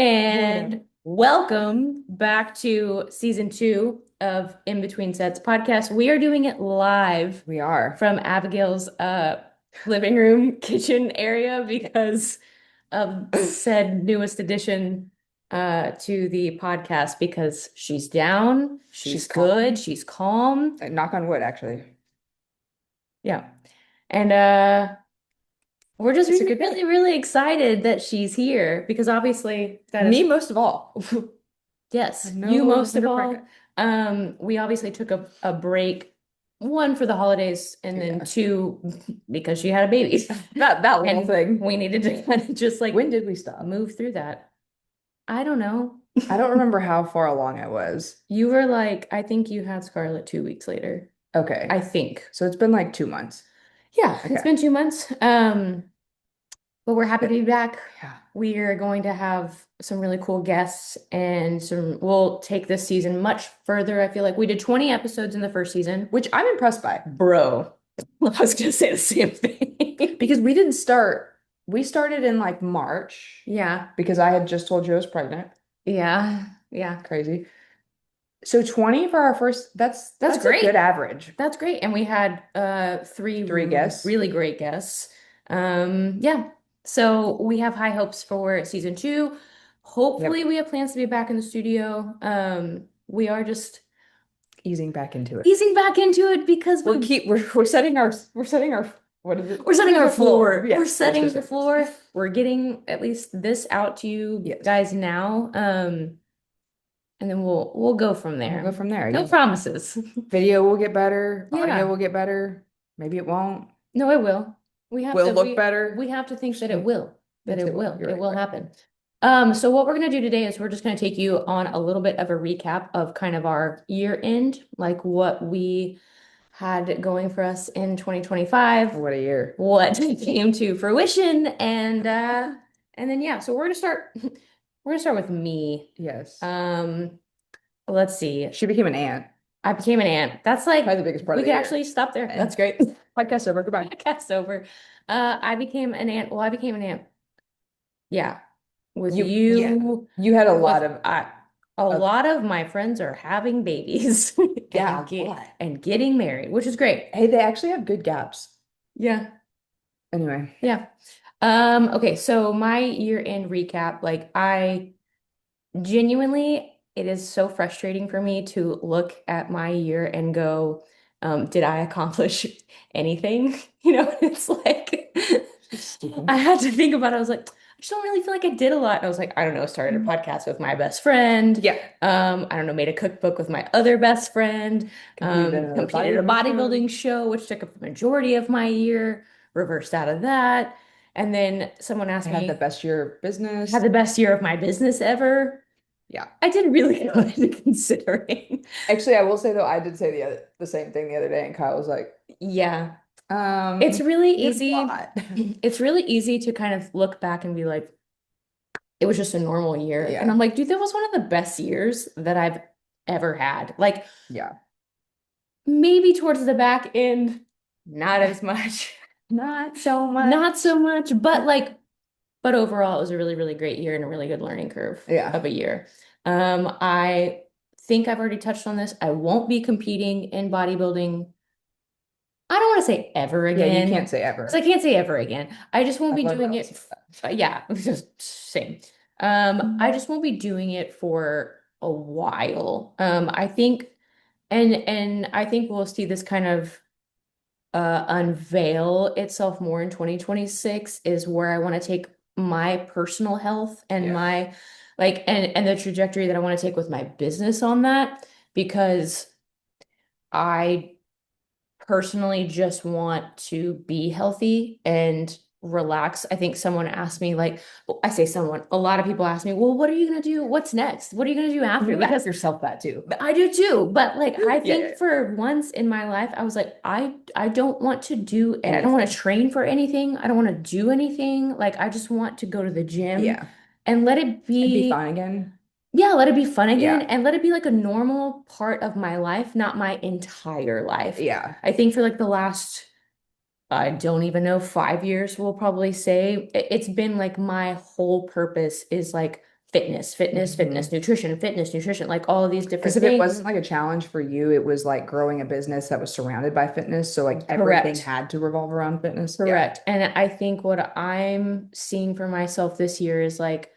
And welcome back to season 2 of In Between Sets podcast. We are doing it live We are. from Abigail's living room kitchen area because of said newest addition to the podcast because she's down, she's She's good, calm. she's calm. Knock on wood, actually. Yeah. And we're just It's a really, good day. really, really excited that she's here because obviously that is Me most of all. yes, you No most of winter pregnant. all. We obviously took a break, one for the holidays, and then Yeah. two because she had a baby. That little And thing. we needed to kind of just like When did we stop? move through that. I don't know. I don't remember how far along I was. You were like, I think you had Scarlett 2 weeks later. I Okay. think. So it's been like 2 months. Yeah, it's Okay. been 2 months. But we're happy to But be back. yeah. We are going to have some really cool guests and we'll take this season much further. I feel like we did 20 episodes in the first season. Which I'm impressed by. Bro, I was gonna say the same thing. Because we didn't start, we started in like March Yeah, because I had just told you I was pregnant. yeah, yeah. Crazy. So 20 for our first, That's that's a good great. average. That's great. And we had three Three guests. really great guests. Yeah. So we have high hopes for season 2. Hopefully Yep. we have plans to be back in the studio. We are just Easing back into it. easing back into it because We're setting our what is it? we're setting What is our the floor? floor. We're Yes, yes, setting yes, the yes. floor. We're getting at least this out to you Yes. guys now. And then we'll go from We'll go there. from there. No promises. Video will get better, audio Yeah. will get better. Maybe it won't. No, it will. We have Will to look better. we have to think that it Mm, will. That yes, it it will. will. You're It right, will right. happen. So what we're gonna do today is we're just gonna take you on a little bit of a recap of kind of our year end, like what we had going for us in 2025, What a year. what came to fruition, and then yeah, so we're gonna start with me. Yes. Um, let's see. She became an aunt. I became an aunt. That's like Probably the biggest part we of the could year. actually stop there. And That's great. podcast over. Goodbye. Podcast over. I became an aunt. Well, I became an aunt. Yeah, with Yeah. you, You had a with lot of a uh, lot of my friends are having babies yeah, a lot. and getting married, which is great. Hey, they actually have good gaps. Yeah, Anyway. yeah. Okay, so my year-end recap, like I genuinely, it is so frustrating for me to look at my year and go, did I accomplish anything? You know, it's like Stupid. I had to think about it. I was like, I just don't really feel like I did a lot. And I was like, I don't know, started a podcast with my best friend. Yeah. I don't know, made a cookbook with my other best friend, Completed another completed a bodybuilding show. bodybuilding show, which took up the majority of my year, reversed out of that. And then someone I asked had the me, best year of had business. the best year of my business ever. Yeah. I did really good considering. Actually, I will say though, I did say the same thing the other day, and Kyle was like, Yeah, it's really "You did a easy. lot." It's really easy to kind of look back and be like, it was just a normal year. And Yeah, I'm like, dude, that was one of the best years that I've ever had. Like yeah. maybe towards the back end, not as much, Not so not much. so much, but overall, it was a really, really great year and a really good learning curve Yeah. of a year. I think I've already touched on this. I won't be competing in bodybuilding. I don't want to say ever Yeah, you again can't say because I ever. can't say ever again. I just won't I've be learned doing not to it. say Yeah, it's just same. I just won't be doing it for a while. I think, and I think we'll see this kind of unveil itself more in 2026 is where I want to take my personal health and Yeah. my like and the trajectory that I want to take with my business on that because I personally just want to be healthy and relax. I think someone asked me, like, well, I say someone, a lot of people ask me, well, what are you going to do? What's next? What are you going to do after? You ask Because yourself that too. I do too. But like, I Yeah, think yeah. for once in my life, I was like, I don't want to do, and I don't want to Anything. train for anything. I don't want to do anything. Like, I just want to go to the gym Yeah. and let it It'd be be fun again. yeah, let it be fun again Yeah. and let it be like a normal part of my life, not my entire life. Yeah. I think for like the last, I don't even know, 5 years, we'll probably say it's been like my whole purpose is like fitness, nutrition, like all of these Because different if it things. wasn't like a challenge for you, it was like growing a business that was surrounded by fitness. So like everything Correct. had to revolve around fitness. Yeah. Correct. And I think what I'm seeing for myself this year is like,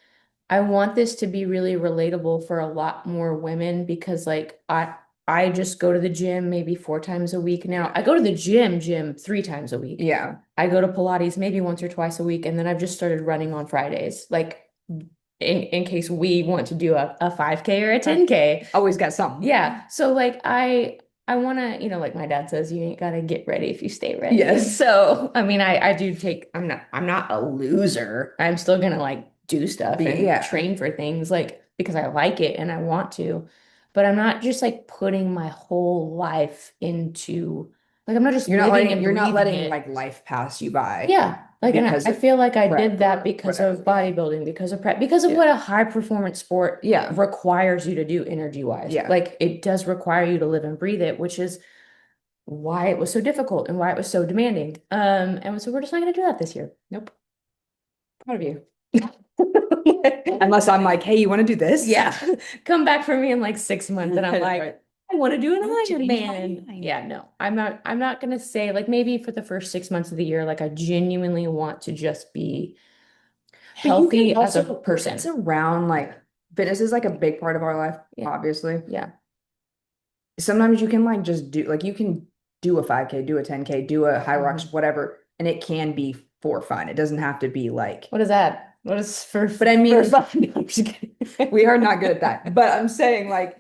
I want this to be really relatable for a lot more women because like I just go to the gym maybe 4 times a week now. Yeah. I go to the gym 3 times a week. Yeah. I go to Pilates maybe once or twice a week, and then I've just started running on Fridays, like in case we want to do a 5K or a 10K. Always got something. Yeah. So like I want to, like my dad says, you ain't got to get ready if you stay ready. Yes. So, I mean, I do take, I'm not a loser. I'm still gonna like do stuff and Yeah. train for things like because I like it and I want to, but I'm not just like putting my whole life into like I'm not just living and You're not breathing letting it. like life pass you by Yeah. Like, and because I of feel like I did prep that or because of whatever. bodybuilding, because of prep, because of Yeah. what a high performance sport Yeah. requires you to do energy wise. Yeah. Like, it does require you to live and breathe it, which is why it was so difficult and why it was so demanding. And so we're just not going to do that this year. Nope. Proud of you. Unless I'm like, hey, you want to do this? Yeah. Come back for me in like 6 months and I'm like, Right. I want to do an I've changed my Ironman. mind. Yeah, no, I'm not gonna say like maybe for the first 6 months of the year, like I genuinely want to just be But you can healthy as a also, if it's person. around like fitness is like a big part of our life, Yeah. obviously. Yeah. Sometimes you can like just do like you can do a 5K, do a 10K, do a high rocks, Mhm. whatever, and it can be for fun. It doesn't have to be like, What is that? What is but I for mean, fun? No, I'm just kidding. we are not good at that. But I'm saying like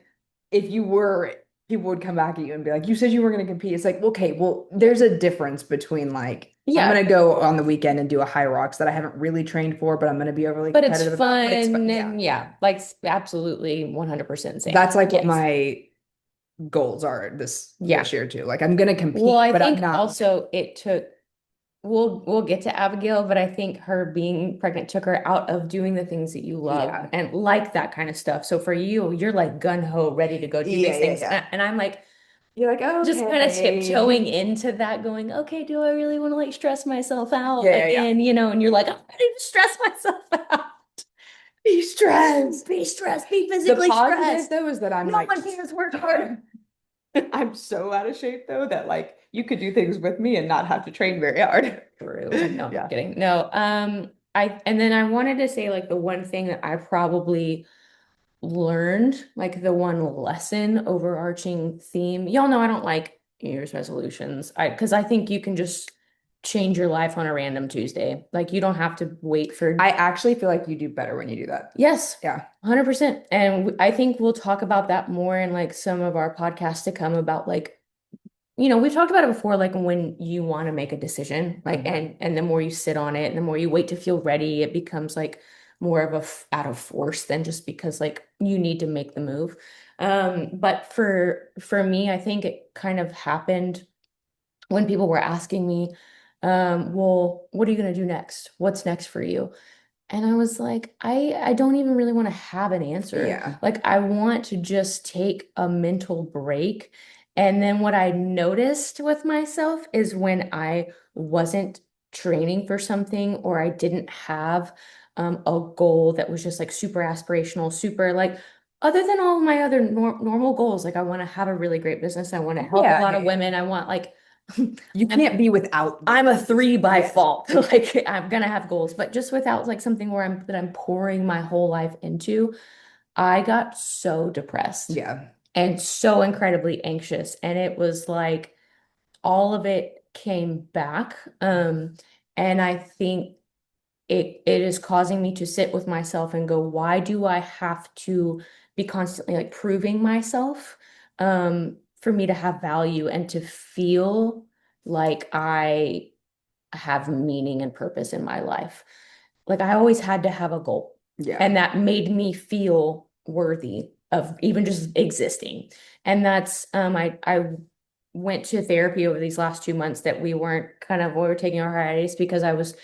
if you were, people would come back at you and be like, you said you were going to compete. It's like, okay, well, there's a difference between like I'm Yeah, going to go on the weekend and do a high rocks that I haven't really trained for, but I'm going to be overly but it's competitive about. But it's fun. fun Yeah, and yeah. yeah, like absolutely 100% same. That's like what Yes. my goals are this Yeah. year too. Like I'm going to Well, compete, I but I'm think not. also it took we'll get to Abigail, but I think her being pregnant took her out of doing the things that you love Yeah. and like that kind of stuff. So for you, you're like gun ho, ready to go do Yeah, these yeah, things. yeah. And I'm like You're like, just kind of tiptoeing okay. into that, going, okay, do I really want to like stress myself out Yeah, yeah, yeah. again? And you're like, I'm ready to stress myself out. Be stressed. Be stressed, be The physically positive stressed. though is that I'm No like one cares work harder. I'm so out of shape though that like you could do things with me and not have to train very hard. True. No, I'm just Yeah. kidding. No, and then I wanted to say like the one thing that I probably learned, like the one lesson, overarching theme. Y'all know I don't like New Year's resolutions. Because I think you can just change your life on a random Tuesday. Like you don't have to wait for, I actually feel like you do better when you do that. yes, Yeah. 100%. And I think we'll talk about that more in like some of our podcasts to come about like we've talked about it before, like when you want to make a decision, like Mhm. and the more you sit on it and the more you wait to feel ready, it becomes like more of a out of force than just because like you need to make the move. But for me, I think it kind of happened when people were asking me, well, what are you gonna do next? What's next for you? And I was like, I don't even really want to have an answer. Yeah. Like I want to just take a mental break. And then what I noticed with myself is when I wasn't training for something or I didn't have a goal that was just like super aspirational, super like other than all my other normal goals, like I want to have a really great business. I want to help a Yeah. lot of Yeah. women. I want like You I'm can't be without I'm a goals. three by Yes. fault. Like I'm gonna have goals, but just without like something where I'm pouring my whole life into, I got so depressed Yeah. and so incredibly anxious. And it was like all of it came back. And I think it is causing me to sit with myself and go, why do I have to be constantly like proving myself for me to have value and to feel like I have meaning and purpose in my life. Like I always had to have a goal, Yeah. and that made me feel worthy of even just existing. And that's I went to therapy over these last 2 months that we were taking our hiatus because I was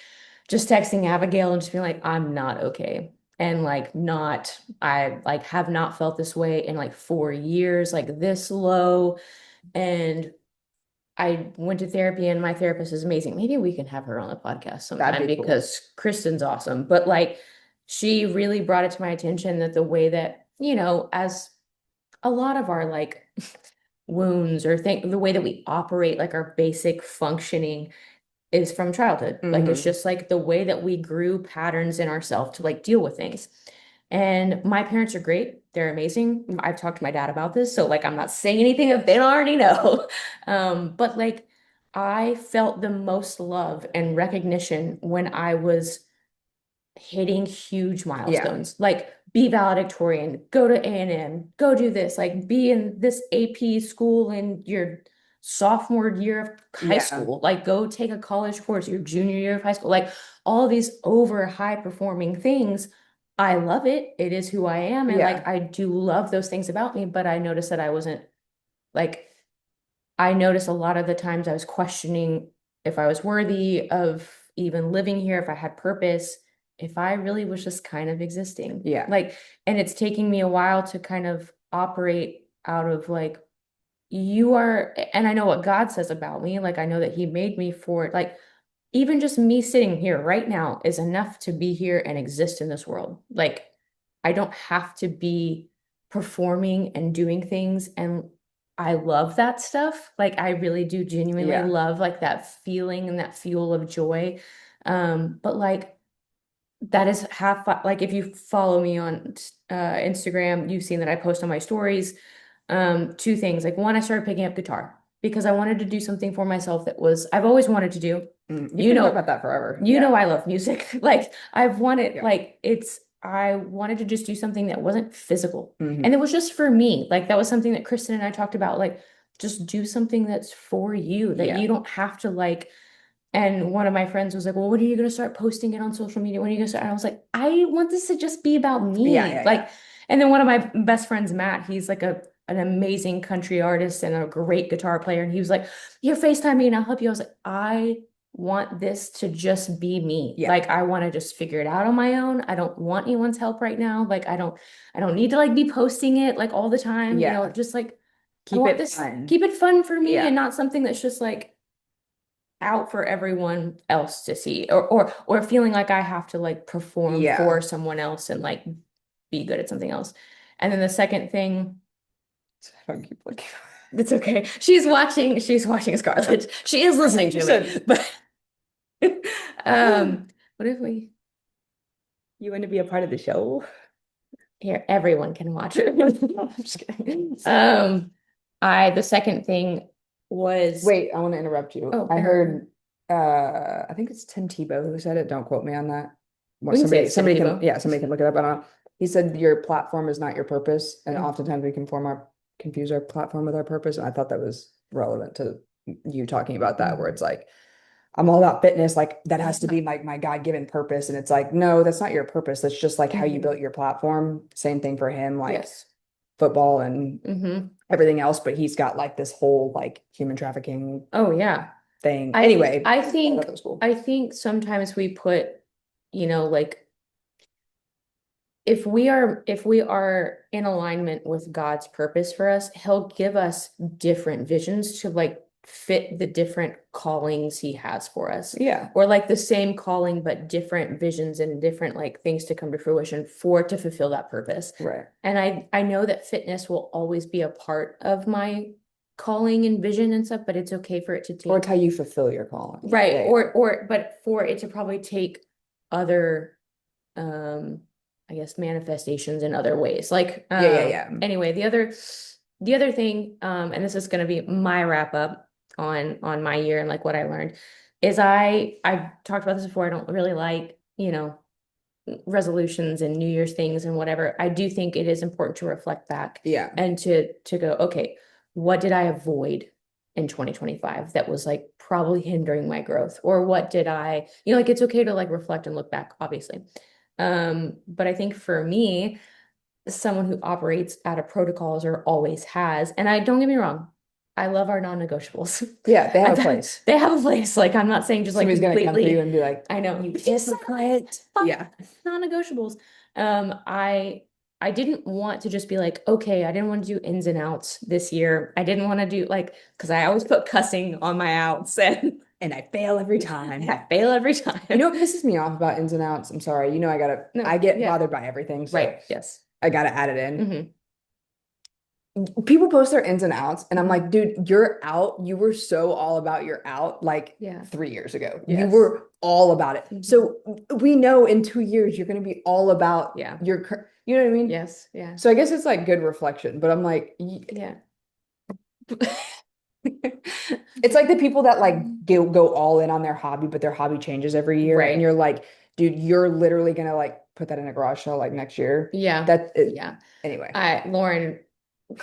just texting Abigail and just being like, I'm not okay. And like not I like have not felt this way in like 4 years, like this low. And I went to therapy and my therapist is amazing. Maybe we can have her on the podcast That'd sometime be cool. because Kristen's awesome. But like she really brought it to my attention that the way that, as a lot of our like wounds or think the way that we operate, like our basic functioning is from childhood. Like it's Hmm. just like the way that we grew patterns in ourselves to like deal with things. And my parents are great. They're amazing. I've talked to my dad about this, so like I'm not saying anything that they don't already know. But like I felt the most love and recognition when I was hitting huge Yeah. milestones, like be valedictorian, go to A&M, go do this, like be in this AP school in your sophomore year of high Yeah. school, like go take a college course your junior year of high school, like all these over high performing things. I love it. It is who I am. And like Yeah. I do love those things about me, but I noticed that I wasn't like I noticed a lot of the times I was questioning if I was worthy of even living here, if I had purpose, if I really was just kind of existing. Yeah. Like, and it's taking me a while to kind of operate out of like, you are, and I know what God says about me. Like, I know that He made me for it. Like, even just me sitting here right now is enough to be here and exist in this world. Like, I don't have to be performing and doing things. And I love that stuff. Like, I really do genuinely Yeah. love like that feeling and that fuel of joy. But like, that is half like if you follow me on Instagram, you've seen that I post on my stories. Two things. Like, one, I started picking up guitar because I wanted to do something for myself that was I've always wanted to do. You've You been talking know, about that forever. you Yeah. know I love music. Like I've wanted Yeah. like it's I wanted to just do something that wasn't physical. Hmm. And it was just for me. Like that was something that Kristen and I talked about. Like just do something that's for you, that Yeah. you don't have to like. And one of my friends was like, "Well, when are you going to start posting it on social media? When are you going to start?" And I was like, "I want this to just be about Yeah. me." Yeah. Yeah. Like, and then one of my best friends, Matt, he's like an amazing country artist and a great guitar player. And he was like, "Here, FaceTime me and I'll help you." I was like, "I want this to just be me. Yeah. Like, I want to just figure it out on my own. I don't want anyone's help right now. Like, I don't need to like be posting it like all the time, Yeah. just like I Keep want it this, fun. keep it fun for me Yeah. and not something that's just like out for everyone else to see or feeling like I have to like perform Yeah. for someone else and like be good at something else. And then the second thing, I don't keep looking. it's okay. She's watching Scarlett. She is listening You to me. said But um what if we you want to be a part of the show? here everyone can watch it. I'm just kidding. The second thing was Wait, I want to interrupt you. oh, I interrupt. heard I think it's Tim Tebow who said it. Don't quote me on that. Well, We can say somebody it's Tim somebody can Tebow. yeah, somebody can look it up. I don't know. He said your platform is not your purpose, and Mm. oftentimes we confuse our platform with our purpose. And I thought that was relevant to you talking about that, where Mhm. it's like I'm all about fitness, like that has to Yeah. be my God-given purpose. And it's like, no, that's not your purpose. That's just like how you Mhm. built your platform. Same thing for him, like Yes. football and Hmm. everything else, but he's got like this whole like human trafficking Oh yeah. thing. I Anyway, I I thought think that was cool. I think sometimes we put, like if we are in alignment with God's purpose for us, He'll give us different visions to like fit the different callings He has for us. Yeah, Or like the same calling, but different visions and different like things to come to fruition for to fulfill that purpose. right. And I know that fitness will always be a part of my calling and vision and stuff, but it's okay for it to Or it's take how you fulfill your calling. Yeah, right, yeah, yeah. or but for it to probably take other um I guess manifestations in other ways. Like Yeah, yeah, yeah. anyway, the other thing, and this is gonna be my wrap up on my year and like what I learned, is I've talked about this before. I don't really like, resolutions and New Year's things and whatever. I do think it is important to reflect back Yeah, and to go, okay, what did I avoid in 2025 that was like probably hindering my growth? Or what did like it's okay to like reflect and look back, obviously. But I think for me, someone who operates out of protocols or always has, and I don't get me wrong, I love our non-negotiables. yeah, they I have a thought place. they have a place. Like I'm not saying just like Somebody's gonna come for you completely. and be like, I know you just hypocrite. Yeah, non-negotiables. I didn't want to just be like, okay, I didn't want to do ins and outs this year. I didn't want to do like because I always put cussing on my outs and and I fail every And time. I fail every time. You know what pisses me off about ins and outs? I'm sorry. You know, I No, get yeah. bothered by everything, so Right. Yes. I gotta add it in. Hmm. People post their ins and outs, and I'm Hmm. like, dude, you're out. You were so all about your out like Yeah. 3 years ago. You Yes. were all about it. Hmm. So we know in 2 years you're gonna be all about Yeah. you know what I mean? Yes. Yeah. So I guess it's like good reflection, but I'm like, Yeah. it's like the people that like go all in on their hobby, but their hobby changes every year, and Right. you're like, dude, you're literally gonna like put that in a garage sale like next year. Yeah. That it, Yeah. anyway.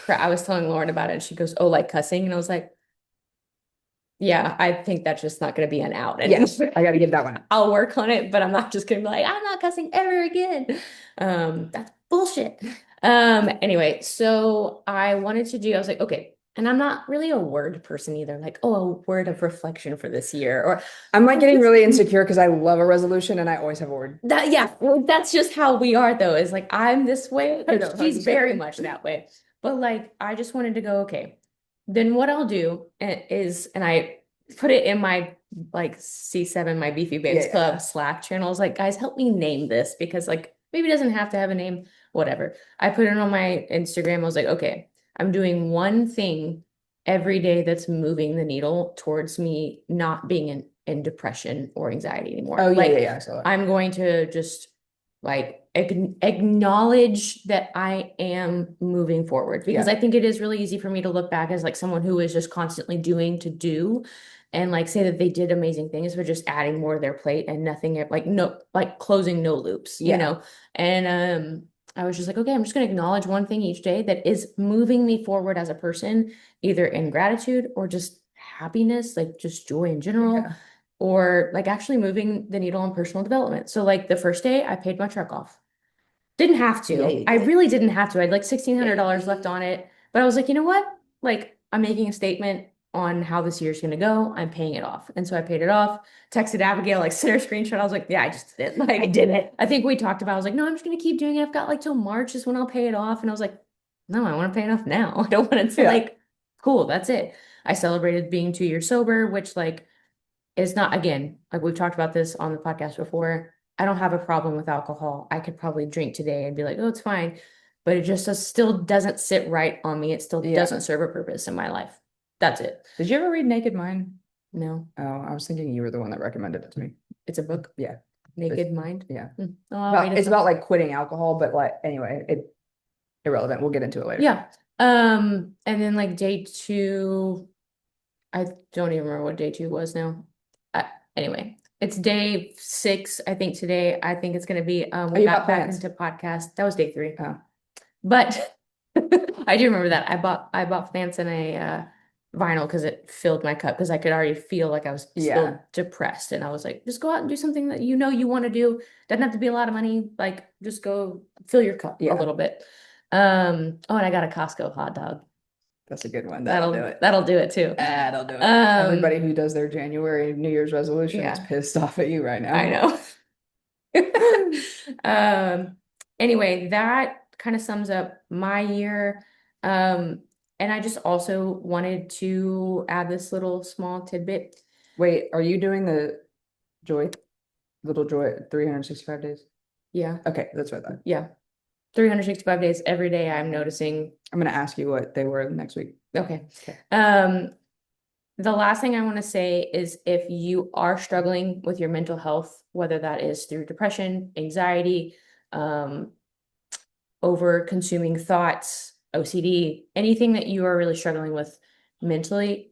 I was telling Lauren about it and she goes, "Oh, like cussing." And I was like, "Yeah, I think that's just not going to be an out." And Yes, I gotta give that one. I'll work on it, but I'm not just going to be like, "I'm not cussing ever again." That's bullshit. Anyway, so I was like, okay, and I'm not really a word person either. Like, oh, a word of reflection for this year, or I'm like oh, getting really insecure because I love a resolution and I always have a word. that, yeah, well, that's just how we are though, is like I'm this way, I know, I'm she's just very kidding. much that way. But like I just wanted to go, okay, then what I'll do is, and I put it in my like C7, my Beefy Yeah, Babes yeah, Club yeah. Slack channel. I was like, guys, help me name this because like maybe it doesn't have to have a name, whatever. I put it on my Instagram. I was like, okay, I'm doing one thing every day that's moving the needle towards me not being in depression or anxiety anymore. Oh yeah, yeah, Like yeah. I saw that. I'm going to just like acknowledge that I am moving forward because Yeah, I think it is really easy for me to look back as like someone who is just constantly doing to do and like say that they did amazing things but just adding more to their plate and nothing like no like closing no loops, you yeah. know. And I was just like, okay, I'm just going to acknowledge one thing each day that is moving me forward as a person, either in gratitude or just happiness, like just joy in general, Yeah. or like actually moving the needle on personal development. So like the first day I paid my truck off. Didn't have Yeah, to. you I did. really didn't have to. I had like Yeah, you $1,600 left did. on it. But I was like, you know what? Like I'm making a statement on how this year's gonna go. I'm paying it off. And so I paid it off. Texted Abigail, like sent her screenshot. I was like, yeah, I just did it. I Like did it. I think we talked about, I was like, no, I'm just gonna keep doing it. I've got like till March is when I'll pay it off. And I was like, no, I want to pay it off now. I don't want it to Yeah. like, cool, that's it. I celebrated being 2 years sober, which like it's not, again, like we've talked about this on the podcast before. I don't have a problem with alcohol. I could probably drink today and be like, oh, it's fine. But it just still doesn't sit right on me. It still Yeah. doesn't serve a purpose in my life. That's it. Did you ever read Naked Mind? No, Oh, I was thinking you were the one that recommended it to me. it's a book. Yeah. It's, Naked Mind. yeah. Oh, I'll read it It's some. about like quitting alcohol, but like anyway, it irrelevant. We'll get into it later. Yeah. And then like day two, I don't even remember what day two was now. Anyway, it's day six, I think today. I think it's gonna be Oh, we you got bought back plants. into podcast. That was day three. Oh, But I do remember that. I bought plants and a vinyl because it filled my cup because I could already feel like I was yeah. still depressed. And I was like, just go out and do something that you know you want to do. Doesn't have to be a lot of money. Like just go fill your cup a Yeah. little bit. Oh, and I got a Costco hot dog. That's a good one. That'll do That'll it. that'll do it too. That'll do it. Everybody Um, who does their January New Year's resolution is yeah, pissed off at you right I now. know. Um, anyway, that kind of sums up my year. Um, and I just also wanted to add this little small tidbit. Wait, are you doing the joy, little joy, 365 days? Yeah, Okay, that's what I thought. yeah. 365 days every day I'm noticing. I'm gonna ask you what they were next week. Okay. Okay. The last thing I want to say is if you are struggling with your mental health, whether that is through depression, anxiety, um, over consuming thoughts, OCD, anything that you are really struggling with mentally,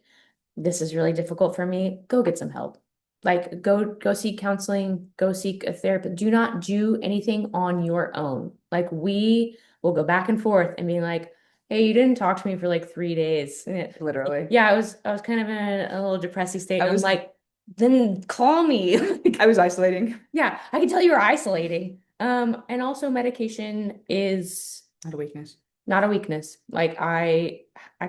this is really difficult for me, go get some help. Like go seek counseling, go seek a therapist. Do not do anything on your own. Like we will go back and forth and be like, hey, you didn't talk to me for like 3 days. Literally. Yeah, I was kind of in a little depressy state. I And I'm was like, then call me. I was isolating. Yeah, I can tell you're isolating. And also medication is Not a weakness. not a weakness. Like I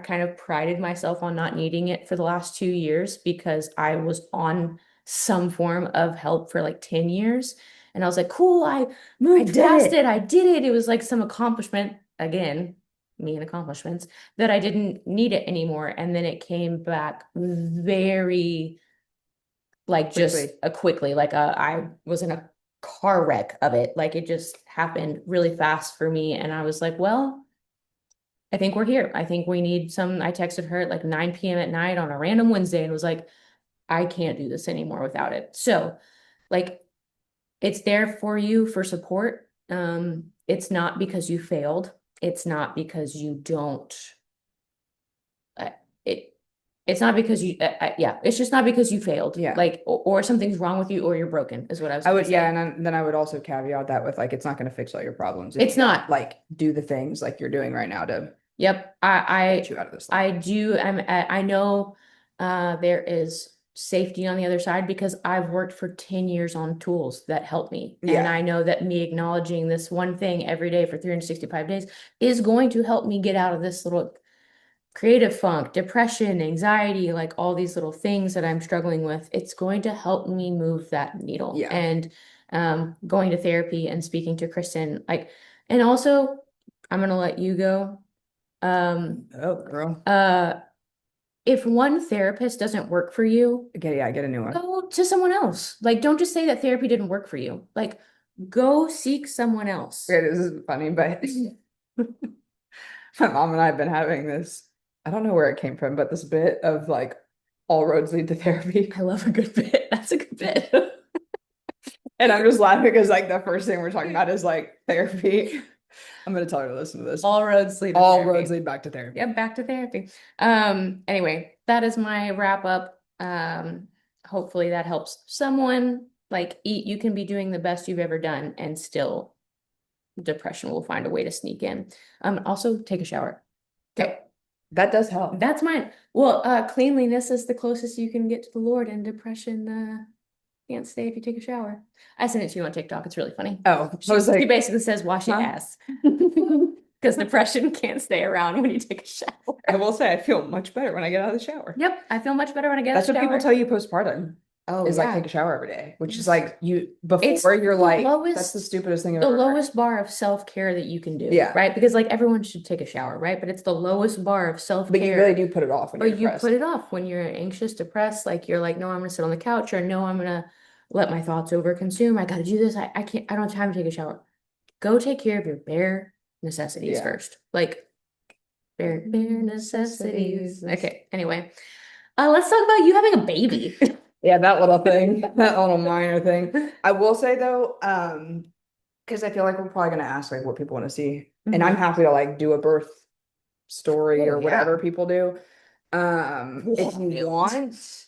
kind of prided myself on not needing it for the last 2 years because I was on some form of help for like 10 years. And I was like, cool, I I moved did past it. it. I did it. It was like some accomplishment again, me and accomplishments that I didn't need it anymore. And then it came back very like just Quickly. quickly. Like I was in a car wreck of it. Like it just happened really fast for me. And I was like, well, I think we're here. I think we need some. I texted her at like 9 p.m. at night on a random Wednesday and was like, I can't do this anymore without it. So, like, it's there for you for support. It's not because you failed. It's not because you don't. Uh, it. It's not because you. Yeah. It's just not because you failed. Yeah. Like, or something's wrong with you, or you're broken. Is what I was I gonna would, yeah, and say. then I would also caveat that with like it's not going to fix all your problems if It's you don't not. like do the things like you're doing right now to Yep. get you out of this thing. I do. I know there is safety on the other side because I've worked for 10 years on tools that help me. And Yeah. I know that me acknowledging this one thing every day for 365 days is going to help me get out of this little creative funk, depression, anxiety, like all these little things that I'm struggling with. It's going to help me move that needle. Yeah. And going to therapy and speaking to Kristen, like, and also I'm gonna let you go. Um, Oh, girl. uh, if one therapist doesn't work for you, Okay, yeah, get a new one. go to someone else. Like, don't just say that therapy didn't work for you. Like, go seek someone else. Okay, this is funny, but my mom and I have been having this, I don't know where it came from, but this bit of like all roads lead to therapy. I love a good bit. That's a good bit. And I'm just laughing because like the first thing we're talking about is like therapy. I'm gonna tell her to listen to this. All roads lead to All roads therapy. lead back to therapy. Yep, back to therapy. Anyway, that is my wrap up. Hopefully that helps someone. Like, eat, you can be doing the best you've ever done and still depression will find a way to sneak in. Also take a shower. Okay. Yep. That does help. That's mine. Well, cleanliness is the closest you can get to the Lord, and depression can't stay if you take a shower. I sent it to you on TikTok. It's really funny. Oh, I was She like, basically says, wash your huh? ass. Because depression can't stay around when you take a shower. I will say I feel much better when I get out of the shower. Yep, I feel much better when I get out That's of what the people shower. tell you postpartum Oh, is like take yeah. a shower every day, which is Yes. like you It's before you're the like, that's lowest the stupidest thing I've the ever heard. lowest bar of self-care that you can do, Yeah. right? Because like everyone should take a shower, right? But it's the lowest bar of But you really self-care. do put it off when But you're you put depressed. it off when you're anxious, depressed, like you're like, no, I'm gonna sit on the couch, or no, I'm gonna let my thoughts overconsume. I gotta do this. I can't, I don't have time to take a shower. Go take care of your bare necessities Yeah. first. Like bare necessities. Okay, anyway. Let's talk about you having a baby. Yeah, that little thing, that little minor thing. I will say though, because I feel like we're probably gonna ask like what people want to see. And I'm Mhm. happy to like do a birth story Oh, or yeah. whatever people do. If you want,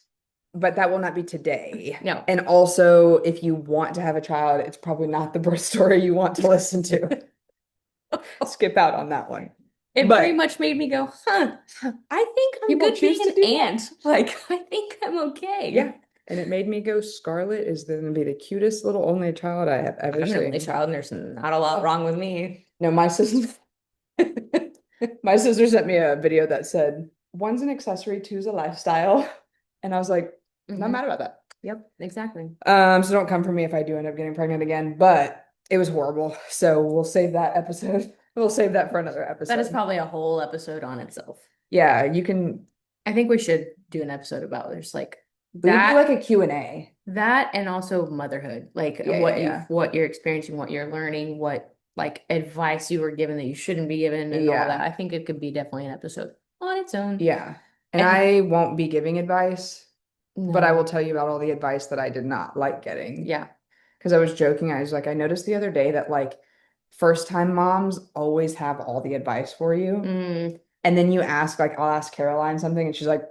but that will not be today. No. And also, if you want to have a child, it's probably not the birth story you want to listen to. Skip out on that one. It pretty But much made me go, huh, I think I'm you gonna could be choose to an do that. aunt. Like, I think I'm okay. Yeah. And it made me go, Scarlett is gonna be the cutest little only child I have ever I'm an only seen. child, and there's not a lot wrong with me. No, my sister my sister sent me a video that said, one's an accessory, two's a lifestyle. And I was like, not Mhm. mad about that. Yep, exactly. So don't come for me if I do end up getting pregnant again, but it was horrible. So we'll save that episode. We'll save that for another That is episode. probably a whole episode on itself. Yeah, you can I think we should do an episode about there's like we can do that, like a Q&A. that, and also motherhood, like Yeah, what yeah, what you're experiencing, what you're learning, what like advice you were given that you shouldn't be given, and all that. yeah. I think it could be definitely an episode on its own. Yeah. And And I won't be giving advice, but I will no, tell you about all the advice that I did not like getting. yeah. Because I was joking. I was like, I noticed the other day that like first time moms always have all the advice for you. Mm, And then you ask, like, I'll ask Caroline something, and she's like,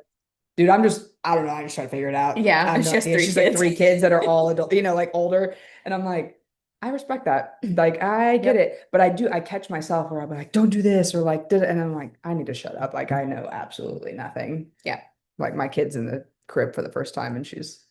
dude, I don't know, I just try to figure it out. I yeah, have she no has idea. three She's like kids. 3 kids that are all adult, like older. And I'm like, I respect that. Like, I get Yep. it. But I catch myself where I'm like, don't do this or like, did it. And I'm like, I need to shut up. Like, I know absolutely nothing. Yeah. Like, my kid's in the crib for the first time, and she's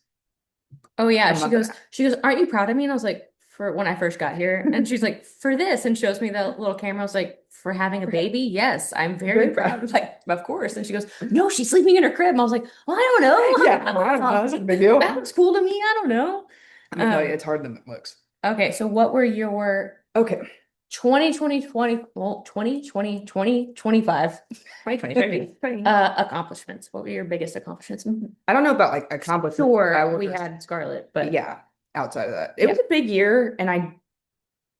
Oh yeah, a month and a half. she goes, aren't you proud of me? And I was like, for when I first got here. And she's like, for this, and shows me the little camera. I was like, for having a baby? Yes, I'm very Very proud. proud. Like, of course. And she goes, no, she's sleeping in her crib. And I was like, well, I don't know. Yeah, I don't know. It's a big deal. That looks cool to me. I don't know. I'm gonna tell you, it's harder than it looks. Okay, so what were your Okay. well, 2025 accomplishments. What were your biggest accomplishments? I don't know about like accomplishments, but I Sure, we was, had Scarlett, but yeah, outside of that. It yeah, was a big year, and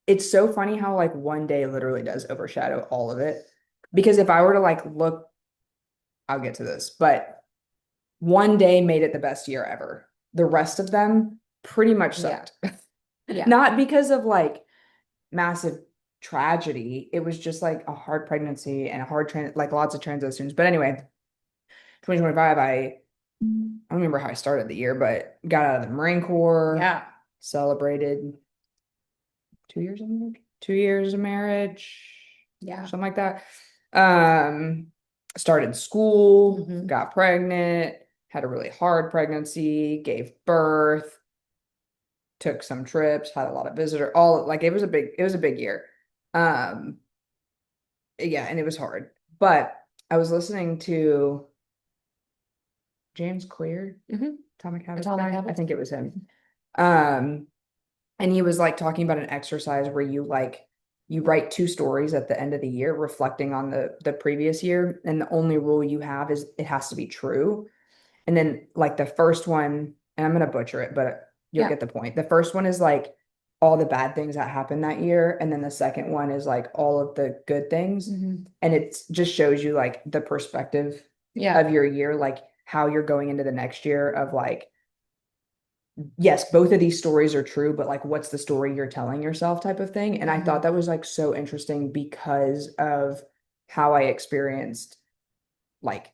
it's so funny how like one day literally does overshadow all of it. Because if I were to like look, I'll get to this, but one day made it the best year ever. The rest of them pretty much yeah, sucked. yeah, Not because of like massive tragedy. It was just like a hard pregnancy and a like lots of transitions. But anyway, 2025, I don't remember how I started the year, but got out of the Marine Corps, yeah, celebrated 2 years of marriage, yeah. something like that. Um, Started school, Hmm. got pregnant, had a really hard pregnancy, gave birth, took some trips, had a lot of visitor, all like it was a big year. Um, yeah, and it was hard. But I was listening to James Clear, Hmm. Atomic Habits Atomic guy. I Habits. think it was him. Um, and he was like talking about an exercise where you write two stories at the end of the year reflecting on the previous year, and the only rule you have is it has to be true. And then like the first one, and I'm gonna butcher it, but you'll Yeah. get the point. The first one is like all the bad things that happened that year, and then the second one is like all of the good things. Hmm. And it just shows you like the perspective Yeah. of your year, like how you're going into the next year of like, yes, both of these stories are true, but like what's the story you're telling yourself type of thing. And I Hmm. thought that was like so interesting because of how I experienced like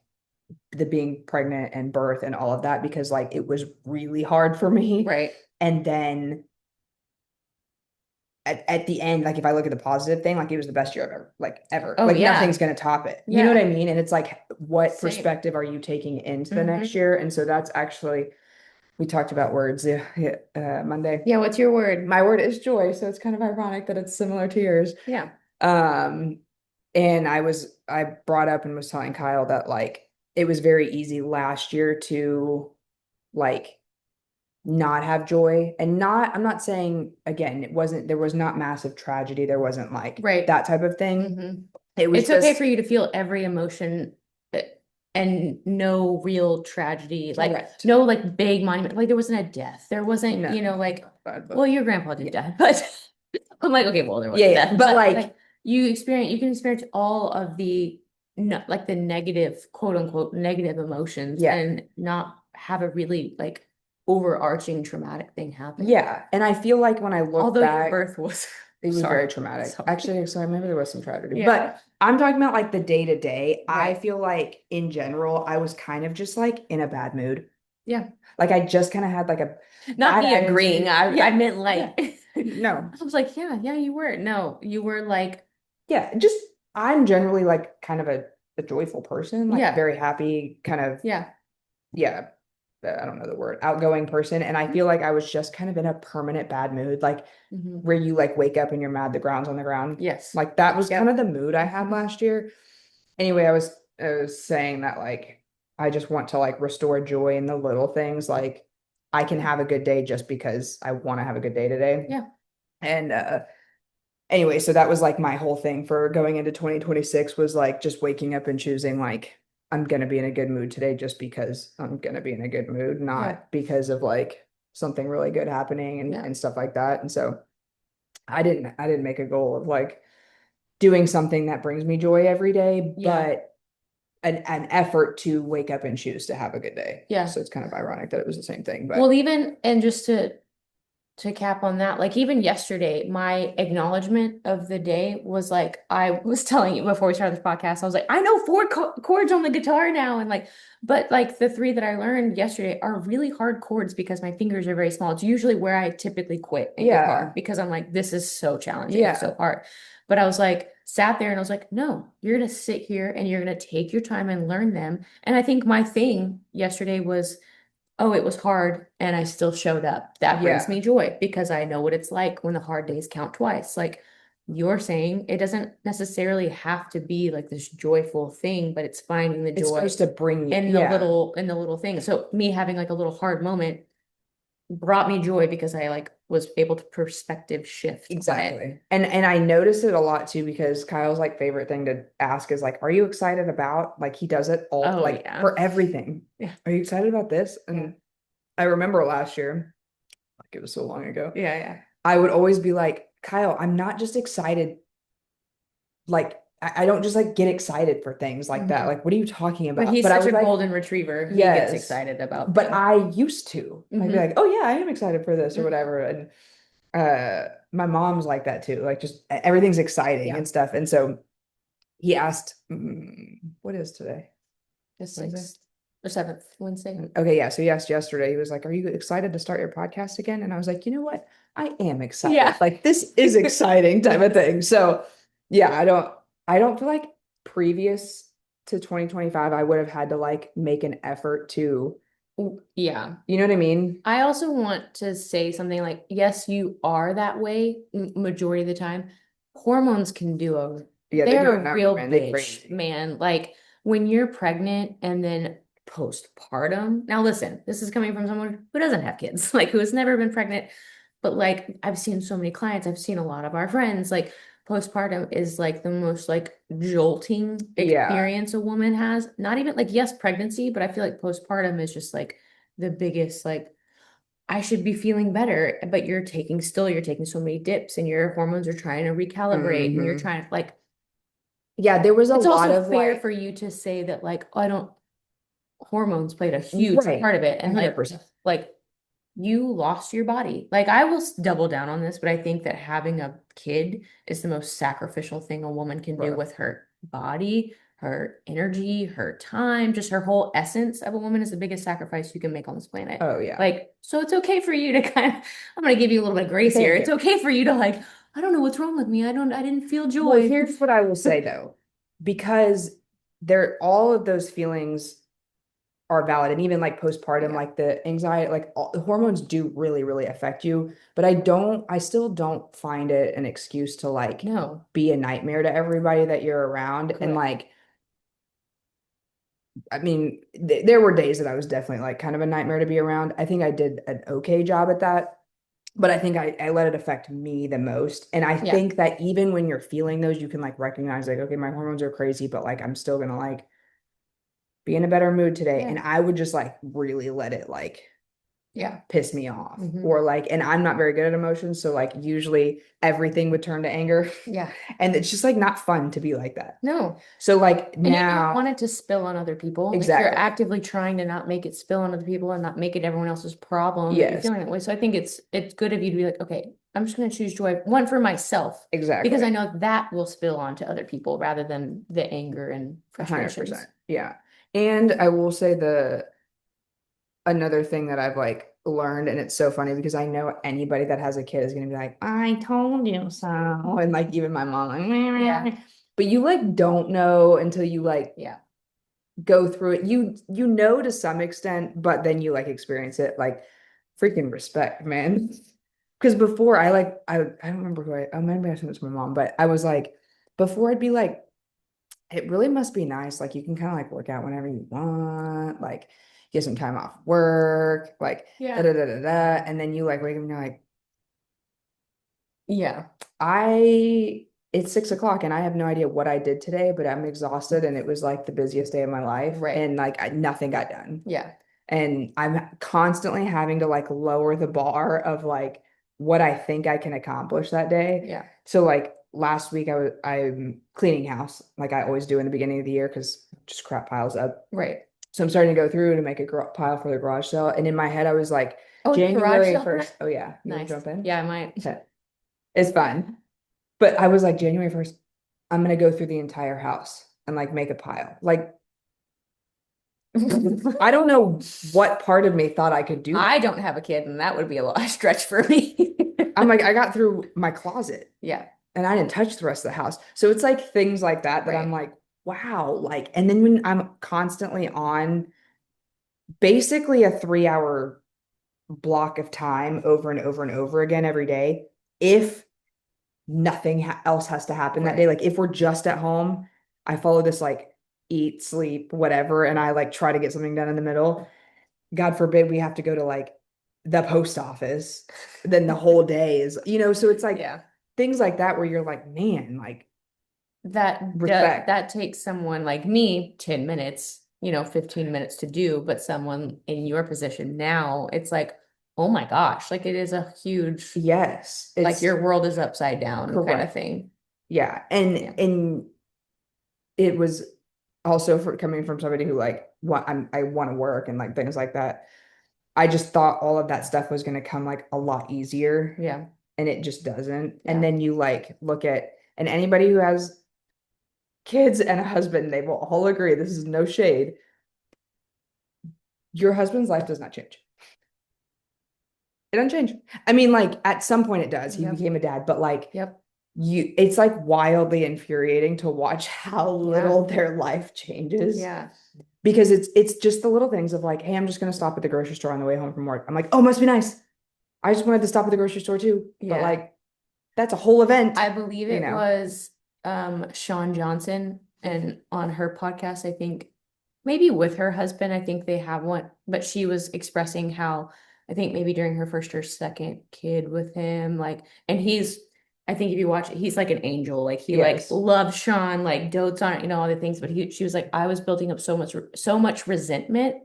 the being pregnant and birth and all of that, because like it was really hard for me. Right. And then at the end, like if I look at the positive thing, like it was the best year I've ever, like ever, Oh like yeah. nothing's gonna top it. You know what Yeah. I mean? And it's like, what Same. perspective are you taking into the next Hmm. year? And so that's actually, we talked about words, yeah, yeah, Monday. Yeah, what's your word? My word is joy, so it's kind of ironic that it's similar to yours. Yeah. Um, and I brought up and was telling Kyle that like it was very easy last year to like not have joy, and not, I'm not saying again, there was not massive tragedy, there wasn't like Right. that type of thing. Hmm. It was It's okay for just you to feel every emotion, uh, and no real tragedy, like correct. no like big monument. Like there wasn't a death. There wasn't, No, like, but well, your grandpa did yeah, die, but I'm like, okay, well, there yeah, wasn't yeah. death, But but like like you can experience all of the no, like the negative, quote unquote, negative emotions yeah, and not have a really like overarching traumatic thing happen. yeah. And I feel like when I look Although your back, birth was, it was sorry, very traumatic. sorry. Actually, so maybe there was some tragedy, Yeah, but I'm talking about like the day to day. I right. feel like in general, I was kind of just like in a bad mood. Yeah. Like I just kind of had like a Not bad me agreeing. attitude. I Yeah, meant yeah. like No, I was like, yeah, yeah, you were. No, you were like, yeah. Just I'm generally like kind of a joyful person, like yeah, very happy, kind of, yeah. yeah. I don't know the word, outgoing person. And I feel like I was just kind of in a permanent bad mood, like Hmm. where you like wake up and you're mad the ground's on the ground. Yes. Like that was kind of Yep. the mood I had last year. Anyway, I was saying that like I just want to like restore joy in the little things. Like I can have a good day just because I want to have a good day today. Yeah. And anyway, so that was like my whole thing for going into 2026 was like just waking up and choosing like I'm gonna be in a good mood today just because I'm gonna be in a good mood, Yeah. not because of like something really good happening and, Yeah. and stuff like that. And so I didn't make a goal of like doing something that brings me joy every day, Yeah. but an effort to wake up and choose to have a good day. Yeah. So it's kind of ironic that it was the same thing, Well, but even and just to cap on that, like even yesterday, my acknowledgement of the day was like I was telling you before we started this podcast, I was like, I know four chords on the guitar now, and like, but like the three that I learned yesterday are really hard chords because my fingers are very small. It's usually where I typically quit in guitar yeah, because I'm like, this is so challenging, it's so yeah, hard. But I was like, sat there and I was like, no, you're gonna sit here and you're gonna take your time and learn them. And I think my thing yesterday was, oh, it was hard and I still showed up. That brings yeah. me joy because I know what it's like when the hard days count twice. Like you're saying, it doesn't necessarily have to be like this joyful thing, but it's finding the It's joy supposed to bring you, in yeah, the little things. So me having like a little hard moment brought me joy because I like was able to perspective shift on it. Exactly. And I notice it a lot too because Kyle's like favorite thing to ask is like, are you excited about like he does it all Oh like yeah. for everything. Yeah. Are you excited about this? Yeah. And I remember last year, like it was so long ago, Yeah. Yeah. I would always be like, Kyle, I'm not just excited, like I don't just like get excited for things like that. Mhm. Like, what are you talking But about? he's But I such was a like, golden retriever. He gets yes. excited about But things. I used to. I'd be Hmm. like, oh yeah, I am excited for this or whatever. And my mom's like that too. Like just everything's exciting Yeah. and stuff. And so he asked, what is today? The Wednesday? 6th or 7th Wednesday. Okay, yeah. So he asked yesterday, he was like, are you excited to start your podcast again? And I was like, you know what? I am excited. Yeah. Like this is exciting type of thing. So yeah, I don't feel like previous to 2025, I would have had to like make an effort to, Yeah. you know what I mean? I also want to say something like, yes, you are that way majority of the time. Hormones can do Yeah, they do they're a a number, real man. They bitch, crazy. man. Like when you're pregnant and then postpartum. Now, listen, this is coming from someone who doesn't have kids, like who has never been pregnant. But like I've seen so many clients, I've seen a lot of our friends, like postpartum is like the most like jolting Yeah. experience a woman has. Not even like, yes, pregnancy, but I feel like postpartum is just like the biggest like I should be feeling better, but you're taking so many dips and your hormones are trying to recalibrate and you're Hmm. trying like Yeah, there was a it's lot also of fair like, for you to say that like, oh, I don't hormones played a huge right, part of it and 100%. like you lost your body. Like I will double down on this, but I think that having a kid is the most sacrificial thing a woman can do Bro. with her body, her energy, her time, just her whole essence of a woman is the biggest sacrifice you can make on this planet. Oh yeah. Like, so it's okay for you to kind of, I'm gonna give you a little bit of grace here. Thank It's you. okay for you to like, I don't know what's wrong with me. I didn't feel Well, joy. here's what I will say though, because there all of those feelings are valid, and even like postpartum, Yeah. like the anxiety, like all, the hormones do really, really affect you. But I still don't find it an excuse to like No, be a nightmare to everybody that you're around. And correct. like, I mean, there were days that I was definitely like kind of a nightmare to be around. I think I did an okay job at that, but I think I let it affect me the most. And I Yeah. think that even when you're feeling those, you can like recognize like, okay, my hormones are crazy, but like I'm still gonna like be in a better mood today. Yeah. And I would just like really let it like Yeah. piss me off. Hmm. Or like, and I'm not very good at emotions. So like usually everything would turn to anger. Yeah. And it's just like not fun to be like that. No. So like And you don't want now, it to spill on other people. Like you're exactly. actively trying to not make it spill on other people and not make it everyone else's problem that you're Yes, feeling that way. So I think it's good of you to be like, okay, I'm just going to choose joy, one for myself, because I exactly. know that will spill onto other people rather than the anger and 100%. frustrations. Yeah. And I will say another thing that I've like learned, and it's so funny because I know anybody that has a kid is gonna be like, I told you so. And like even my mom, like, meh, meh, Yeah. meh. But you like don't know until you like Yeah. go through it. You know to some extent, but then you like experience it. Like freaking respect, man. Because before I don't remember who I maybe I sent it to my mom, but I was like, before I'd be like, it really must be nice. Like you can kind of like work out whenever you want, like get some time off work, like da Yeah. da da da da. And then you like wake up and you're like, Yeah. it's 6 o'clock and I have no idea what I did today, but I'm exhausted and it was like the busiest day of my life. Right. And like nothing got done. Yeah. And I'm constantly having to like lower the bar of like what I think I can accomplish that day. Yeah. So like last week I'm cleaning house like I always do in the beginning of the year because just crap piles up. Right. So I'm starting to go through to make a pile for the garage sale. And in my head I was like Oh, garage January sale 1st. tonight? Oh yeah, you want to Nice. jump in? Yeah, I might. Okay. It's fine. But I was like January 1st, I'm gonna go through the entire house and like make a pile. Like I don't know what part of me thought I could do that. I don't have a kid, and that would be a lot of stretch for me. I'm like, I got through my closet Yeah. and I didn't touch the rest of the house. So it's like things like that that I'm Right. like, wow. Like, and then when I'm constantly on basically a 3 hour block of time over and over and over again every day, if nothing else has to happen that day, Right. like if we're just at home, I follow this like eat, sleep, whatever, and I like try to get something done in the middle. God forbid we have to go to like the post office, then the whole day is, so it's like Yeah. things like that where you're like, man, like respect. That takes someone like me 10 minutes, 15 minutes to do, but someone in your position now, it's like, oh my gosh, like it is a huge, Yes, like it's your world is upside down kind of correct. thing. Yeah. And Yeah. and it was also for coming from somebody who like I want to work and like things like that. I just thought all of that stuff was going to come like a lot easier, Yeah. and it just doesn't. And Yeah. then you like look at, and anybody who has kids and a husband, they will all agree, this is no shade. Your husband's life does not change. It doesn't change. I mean, like at some point it does. He Yep. became a dad, but like Yep. it's like wildly infuriating to watch how Yeah. little their life changes, Yeah. because it's just the little things of like, hey, I'm just gonna stop at the grocery store on the way home from work. I'm like, oh, must be nice. I just wanted to stop at the grocery store too. But Yeah. like that's a whole event, I believe you it know. was Sean Johnson, and on her podcast, I think maybe with her husband, I think they have one, but she was expressing how I think maybe during her first or second kid with him, like, and he's, I think if you watch it, he's like an angel. Like he like Yes. loves Sean, like dotes on it, all the things, but she was like, I was building up so much resentment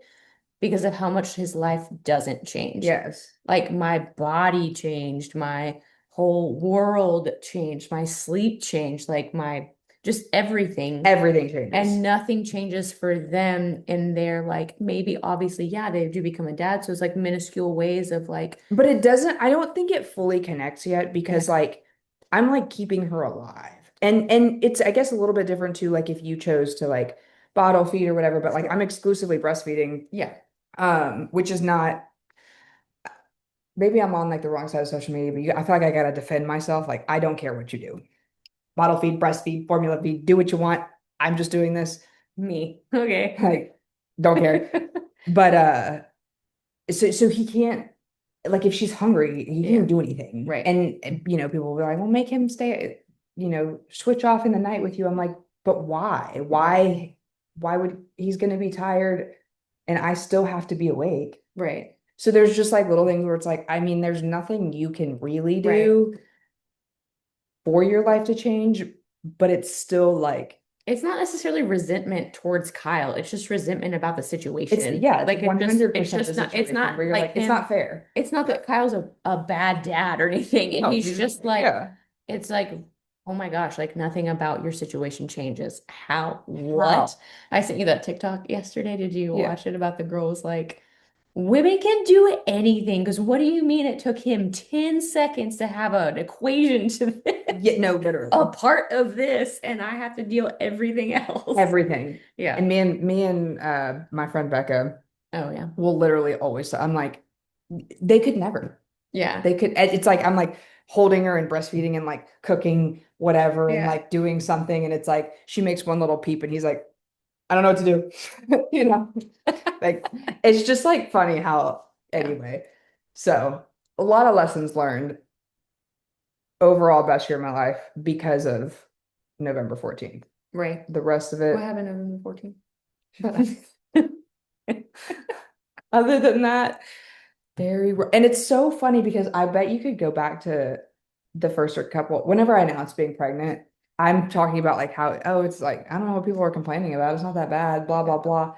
because of how much his life doesn't change. Yes. Like my body changed, my whole world changed, my sleep changed, like my just everything. Everything And changes. nothing changes for them in their like maybe obviously, yeah, they do become a dad. So it's like minuscule ways of like, But it doesn't, I don't think it fully connects yet, yeah, because like I'm like keeping her alive. And it's I guess a little bit different too, like if you chose to like bottle feed or whatever, but like I'm sure. exclusively breastfeeding, Yeah. which is not, maybe I'm on like the wrong side of social media, but I feel like I gotta defend myself. Like I don't care what you do. Bottle feed, breastfeed, formula feed, do what you want. I'm just doing this. Me. Okay. Like, don't care. But so he can't, like if she's hungry, he Yeah. can't do anything. Right. And people will be like, well, make him stay, switch off in the night with you. I'm like, but why? Right. Why would he's gonna be tired and I still have to be awake? Right. So there's just like little things where it's like, I mean, there's nothing you can really Right. do for your life to change, but it's still like It's not necessarily resentment towards Kyle. It's just resentment about the it's, situation. yeah, it's Like it's 100% the just not, it's situation not where you're like like, it's not him. fair. It's not that Kyle's a bad dad or anything. And No, he's he's, just like, yeah. it's like, oh my gosh, like nothing about your situation changes. How, what? How? I sent you that TikTok yesterday. Did you Yeah. watch it about the girls like, women can do anything? Because what do you mean it took him 10 seconds to have an equation to this? Yeah, no, A literally. part of this, and I have to deal everything else. Everything. Yeah. And me and my friend Becca Oh yeah. will literally always, I'm like, they could never. Yeah. They could, it's like I'm like holding her and breastfeeding and like cooking whatever and Yeah. like doing something, and it's like she makes one little peep and he's like, I don't know what to do. You know, like it's just like funny how, Yeah. anyway. So a lot of lessons learned. Overall, best year of my life because of November 14th. Right. The rest of What it, happened on November 14th? shut up. Other than that, and it's so funny because I bet you could go back to the first couple, whenever I announced being pregnant, I'm talking about like how, oh, it's like, I don't know what people are complaining about. It's not that bad, blah, blah, blah.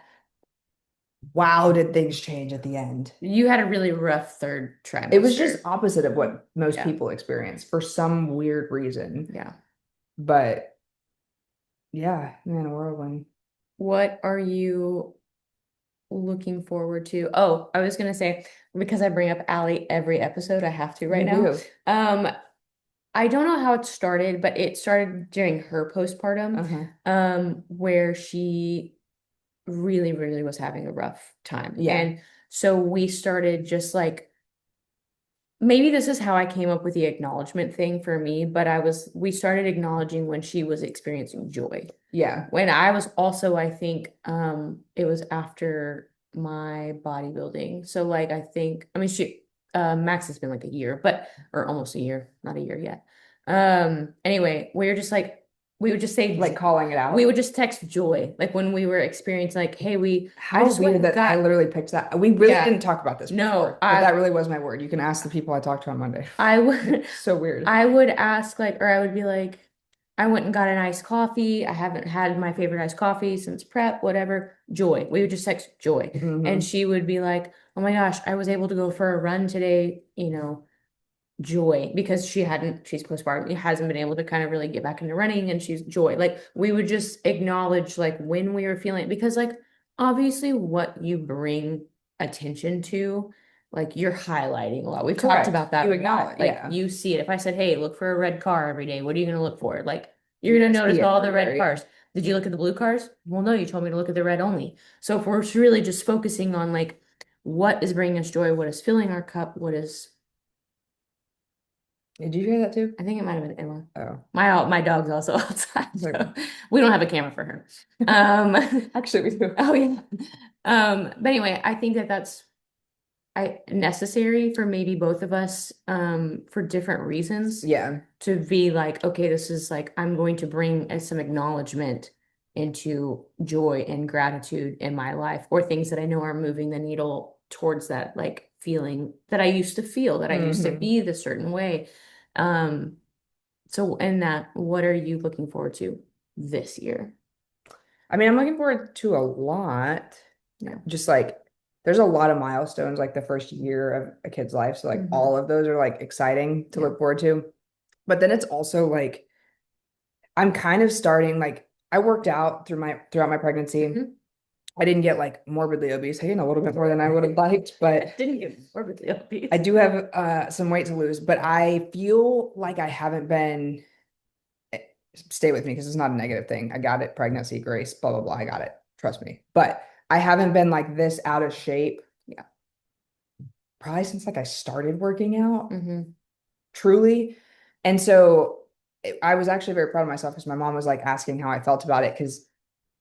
Wow, did things change at the end? You had a really rough third It was just trimester. opposite of what most Yeah. people experience for some weird reason. Yeah. But yeah, man, whirlwind. What are you looking forward to? Oh, I was gonna say, because I bring up Allie every episode, I have to right You now. do. Um, I don't know how it started, but it started during her postpartum, Uh-huh. where she really, really was having a rough time. Yeah. And so we started just like, maybe this is how I came up with the acknowledgement thing for me, but we started acknowledging when she was experiencing joy. Yeah. When I was also, I think, it was after my bodybuilding. So like, I think, I mean, Max has been like a year, or almost a year, not a year yet. Anyway, we're just like, we would just say, Like calling it we would out. just text joy. Like when we were experiencing, like, hey, I How just went weird and that I got, literally picked that. We really yeah, didn't talk about this no, before, but that really was my word. You can ask the people I talked to on Monday. I would, So weird. I would ask like, or I would be like, I went and got an iced coffee. I haven't had my favorite iced coffee since prep, whatever. Joy. We would just text joy. And Hmm. she would be like, oh my gosh, I was able to go for a run today, joy, because she's postpartum, hasn't been able to kind of really get back into running, and she's joy. Like we would just acknowledge like when we were feeling, because like obviously what you bring attention to, like you're highlighting a lot. We've talked Correct. about that You a lot. acknowledge, Like yeah. you see it. If I said, hey, look for a red car every day, what are you going to look for? Like you're You're going gonna to notice see it all the everywhere, red yeah. cars. Did you look at the blue cars? Well, no, you told me to look at the red only. So if we're really just focusing on like what is bringing us joy, what is filling our cup, what is, Did you hear that too? I think it might have been Emma. Oh, My dog's also outside, it's like, so we don't have a camera for her. Um, actually, we do. oh yeah. But anyway, I think that that's I necessary for maybe both of us, for different reasons, Yeah. to be like, okay, this is like I'm going to bring some acknowledgement into joy and gratitude in my life, or things that I know are moving the needle towards that like feeling that I used to feel, that I used to Hmm. be the certain way. Um, so in that, what are you looking forward to this year? I mean, I'm looking forward to a lot. Yeah. Just like there's a lot of milestones like the first year of a kid's life. So like Hmm. all of those are like exciting to Yeah. look forward to. But then it's also like I'm kind of starting like I worked out throughout my pregnancy. Hmm. I didn't get like morbidly obese. I gained a little bit more than I would have liked, but Didn't get morbidly I obese. do have some weight to lose. But I feel like I haven't been stay with me because it's not a negative thing. I got it, pregnancy, grace, blah, blah, blah. I got it. Trust me. But I haven't been like this out of shape Yeah. probably since like I started working out, Hmm. truly. And so I was actually very proud of myself because my mom was like asking how I felt about it because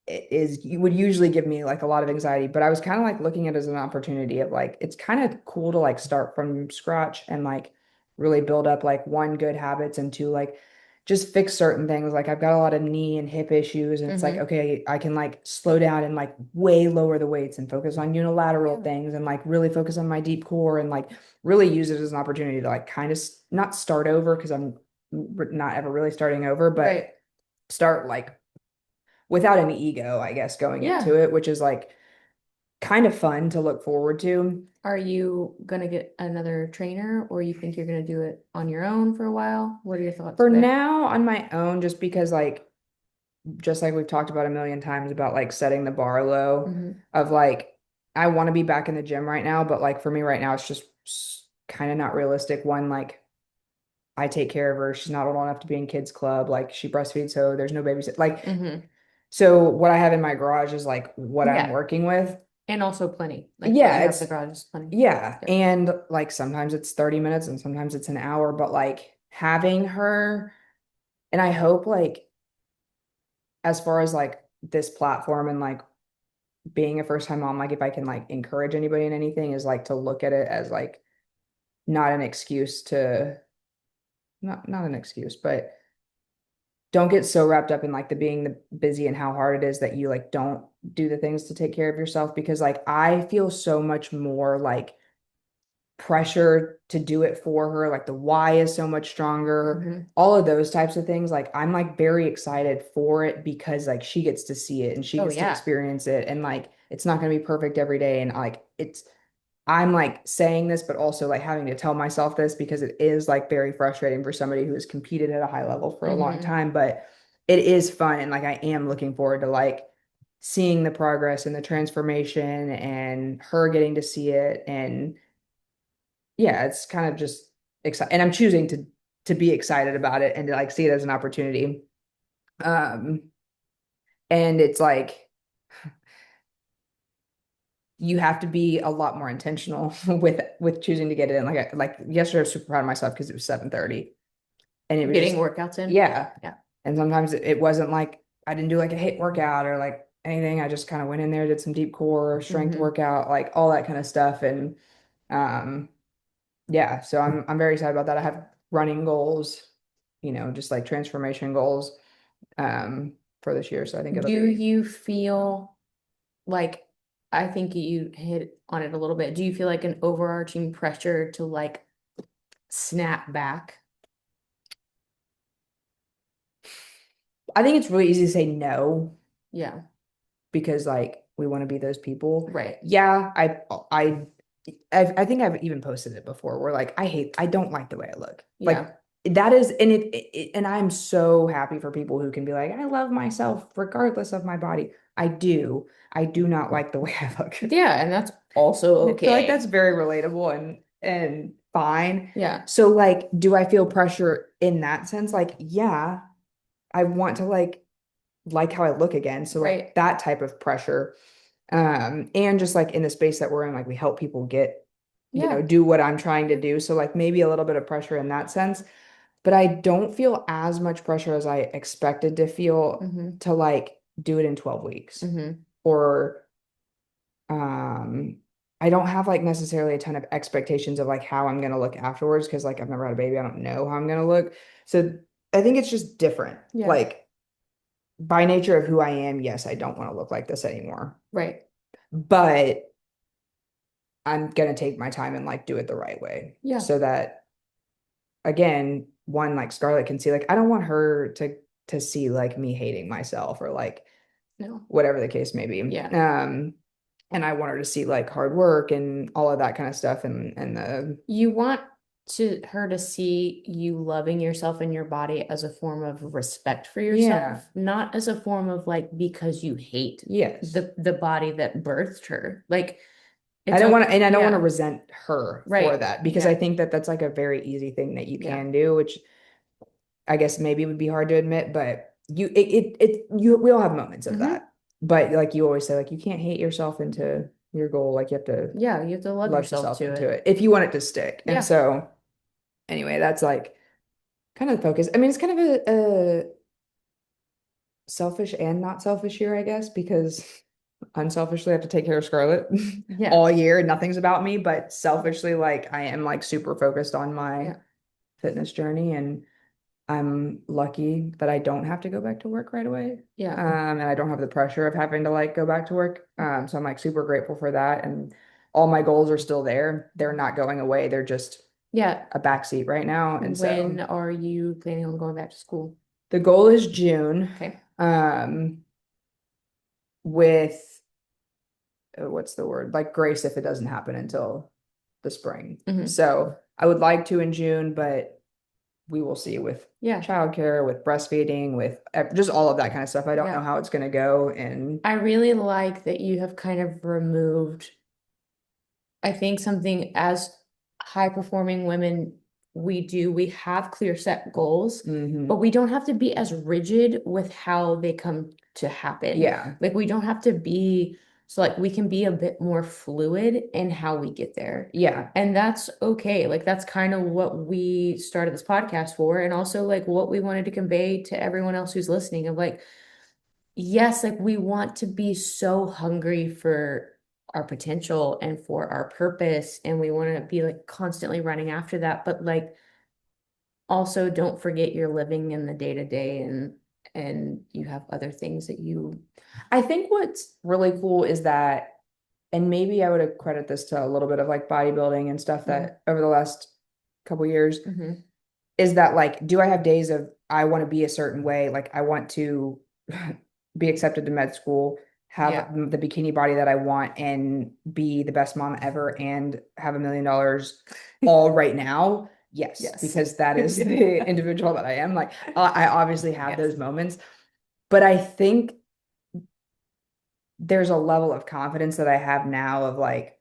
it is you would usually give me like a lot of anxiety, but I was kind of like looking at it as an opportunity of like it's kind of cool to like start from scratch and like really build up like one good habits and two like just fix certain things. Like I've got a lot of knee and hip issues and it's like Hmm. okay, I can like slow down and like way lower the weights and focus on unilateral Yeah. things and like really focus on my deep core and like really use it as an opportunity to like kind of not start over because I'm not ever really starting over, but Right. start like without any ego, I guess, going into Yeah. it, which is like kind of fun to look forward to. Are you gonna get another trainer, or you think you're gonna do it on your own for a while? What are your thoughts For there? now, on my own, just because like just like we've talked about a million times about like setting the bar low Hmm. of like I want to be back in the gym right now, but like for me right now, it's just kind of not realistic. One, like I take care of her. She's not old enough to be in kids club. Like she breastfeeds, so there's no babysit. Like Hmm. so, what I have in my garage is like what I'm Yeah. working with. And also plenty. Like what Yeah, you have in the it's garage is plenty. yeah. Yeah. And like sometimes it's 30 minutes and sometimes it's an hour, but like having her, and I hope like as far as like this platform and like being a first time mom, like if I can like encourage anybody in anything is like to look at it as like not an excuse to not an excuse, but don't get so wrapped up in like the being the busy and how hard it is that you like don't do the things to take care of yourself because like I feel so much more like pressure to do it for her. Like the why is so much stronger. Hmm. All of those types of things. Like I'm like very excited for it because like she gets to see it and she Oh gets to yeah. experience it. And like it's not going to be perfect every day. And like it's, I'm like saying this, but also like having to tell myself this because it is like very frustrating for somebody who has competed at a high level for a long Hmm. time. But it is fun. And like I am looking forward to like seeing the progress and the transformation and her getting to see it and yeah, it's kind of just exciting. And I'm choosing to be excited about it and to like see it as an opportunity. Um, and it's like you have to be a lot more intentional with choosing to get it in. Like yesterday, I was super proud of myself because it was 7:30 and it was Getting just workouts in. yeah. Yeah. And sometimes it wasn't like I didn't do like a hit workout or like anything. I just kind of went in there, did some deep core, strength Hmm. workout, like all that kind of stuff. And um yeah, so I'm very excited about that. I have running goals, just like transformation goals. for this year. So I think it'll Do be. you feel like, I think you hit on it a little bit. Do you feel like an overarching pressure to like snap back? I think it's really easy to say no Yeah, because like we want to be those people. right. Yeah, I think I've even posted it before where like I don't like the way I look. Like Yeah, that is and and I'm so happy for people who can be like, I love myself regardless of my body. I do. I do not like the way I look. yeah, and that's also And I feel like that's okay. very relatable and fine. Yeah, So like, do I feel pressure in that sense? Like, yeah, I want to like how I look again. So like right. that type of pressure. And just like in the space that we're in, like we help people get, Yeah. do what I'm trying to do. So like maybe a little bit of pressure in that sense, but I don't feel as much pressure as I expected to feel Mm-hmm. to like do it in 12 weeks Mm-hmm. or um I don't have like necessarily a ton of expectations of like how I'm gonna look afterwards because like I've never had a baby. I don't know how I'm gonna look. So I think it's just different. Yeah, Like by nature of who I am, yes, I don't want to look like this anymore. right. But I'm gonna take my time and like do it the right way Yeah, so that again, one like Scarlett can see like I don't want her to see like me hating myself or like no. whatever the case may be. Yeah. And I want her to see like hard work and all of that kind of stuff and the You want her to see you loving yourself and your body as a form of respect for yeah, yourself, not as a form of like because you hate yes. the body that birthed her. Like I it's don't want okay. to, and I don't want to Yeah. resent her for Right. that because I Yeah. think that that's like a very easy thing that you Yeah. can do, which I guess maybe would be hard to admit, but we all have moments of Hmm. that. But like you always say, like you can't hate yourself into your goal. Like you have to Yeah. You have to love love yourself yourself to into it. it if you want it to stick. And Yeah. so anyway, that's like kind of the focus. I mean, it's kind of a selfish and not selfish year, I guess, because unselfishly I have to take care of Scarlett Yeah. all year and nothing's about me, but selfishly, like I am like super focused on my Yeah. fitness journey and I'm lucky that I don't have to go back to work right away. Yeah. And I don't have the pressure of having to like go back to work. So I'm like super grateful for that. And all my goals are still there. They're not going away. They're just Yeah. a backseat right now. And so When are you planning on going back to school? the goal is June, Okay. um, with what's the word? Like grace if it doesn't happen until the spring. Hmm. So I would like to in June, but we will see with Yeah. childcare, with breastfeeding, with just all of that kind of stuff. I don't know Yeah. how it's going to go. And I really like that you have kind of removed, I think, something as high performing women we have clear set goals, but mhm. we don't have to be as rigid with how they come to happen. Yeah, Like we don't have to be, so like we can be a bit more fluid in how we get there. yeah, And that's okay. Like that's kind of what we started this podcast for, and also like what we wanted to convey to everyone else who's listening of like, yes, like we want to be so hungry for our potential and for our purpose, and we want to be like constantly running after that, but like also don't forget you're living in the day to day and you have other things that you. I think what's really cool is that, and maybe I would credit this to a little bit of like bodybuilding and stuff Mhm. that over the last couple years Mhm. is that like, do I have days of I want to be a certain way? Like I want to be accepted to med school, have Yeah. the bikini body that I want, and be the best mom ever, and have $1 million all right now. Yes, Yes. because that is the individual that I am. Like I obviously have Yes. those moments, but I think there's a level of confidence that I have now of like,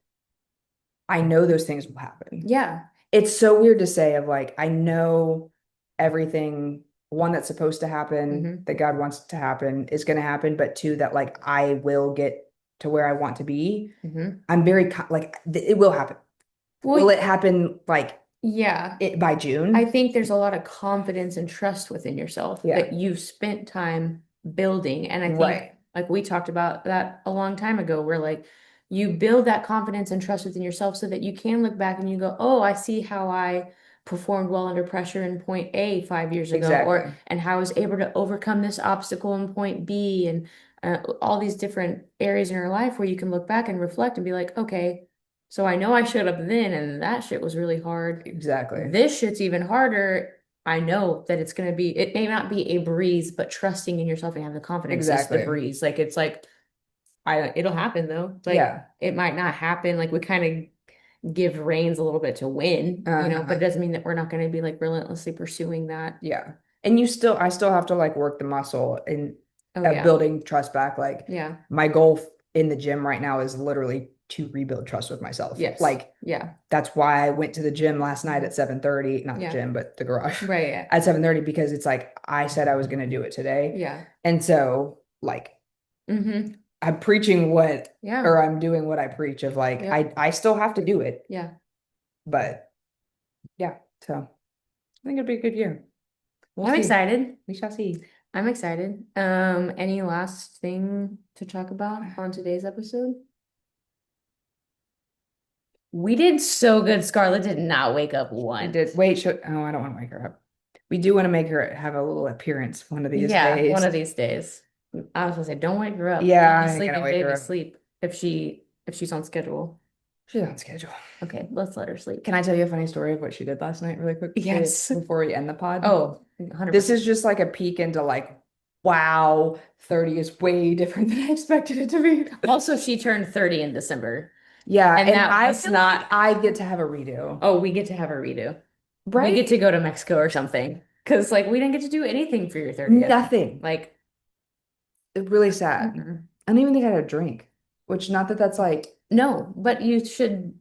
I know those things will happen. Yeah. It's so weird to say of like I know everything one that's supposed to happen Hmm. that God wants to happen is going to happen, but two that like I will get to where I want to be. Hmm. I'm very like it will happen. Will Well, it happen like yeah. it by I June? think there's a lot of confidence and trust within yourself Yeah. that you've spent time building. And I think, Right. like, we talked about that a long time ago, where like you build that confidence and trust within yourself so that you can look back and you go, oh, I see how I performed well under pressure in point A 5 years ago, or Exactly. and how I was able to overcome this obstacle in point B, and all these different areas in your life where you can look back and reflect and be like, okay, so I know I showed up then and that shit was really hard. Exactly. This shit's even harder. I know that it's going to be, it may not be a breeze, but trusting in yourself and having the confidence is the Exactly. breeze. Like it's like, it'll happen though. Like Yeah. it might not happen. Like we kind of give reins a little bit to win, but it Uh-huh. doesn't mean that we're not going to be like relentlessly pursuing that. Yeah. And I still have to like work the muscle in Oh yeah. building trust back. Like Yeah. my goal in the gym right now is literally to rebuild trust with myself. Yes. Like Yeah. that's why I went to the gym last night Mhm. at 7:30, not the Yeah. gym, but the garage Right. Yeah. at 7:30 because it's like I said I was going to do it today. Yeah. And so like Mm-hmm. I'm preaching what Yeah. or I'm doing what I preach of like Yep. I still have to do it, Yeah. but yeah, so I think it'll be a good year. We'll I'm see. excited. We shall see. I'm excited. Any last thing to talk about on today's episode? We did so good. Scarlett did not wake up We did. once. Wait, oh, I don't want to wake her up. We do want to make her have a little appearance one of these Yeah, one days. of these days. I was gonna say, don't wake her up. Yeah, Baby I ain't sleep gonna if wake her baby up. sleep. If she's on schedule. She's on schedule. Okay, let's let her sleep. Can I tell you a funny story of what she did last night, really quick, Yes. before we end the pod? Oh, This 100%. is just like a peek into like, wow, 30 is way different than I expected it to be. Also, she turned 30 in December. Yeah, And and that I it's feel not, like, I get to have a redo. oh, we get to have a redo. We get to Right? go to Mexico or something. Because like we didn't get to do anything for your 30th. Nothing. Like, It's really sad. mm-mm. I don't even think I had a drink, which not that that's like, No, but you should.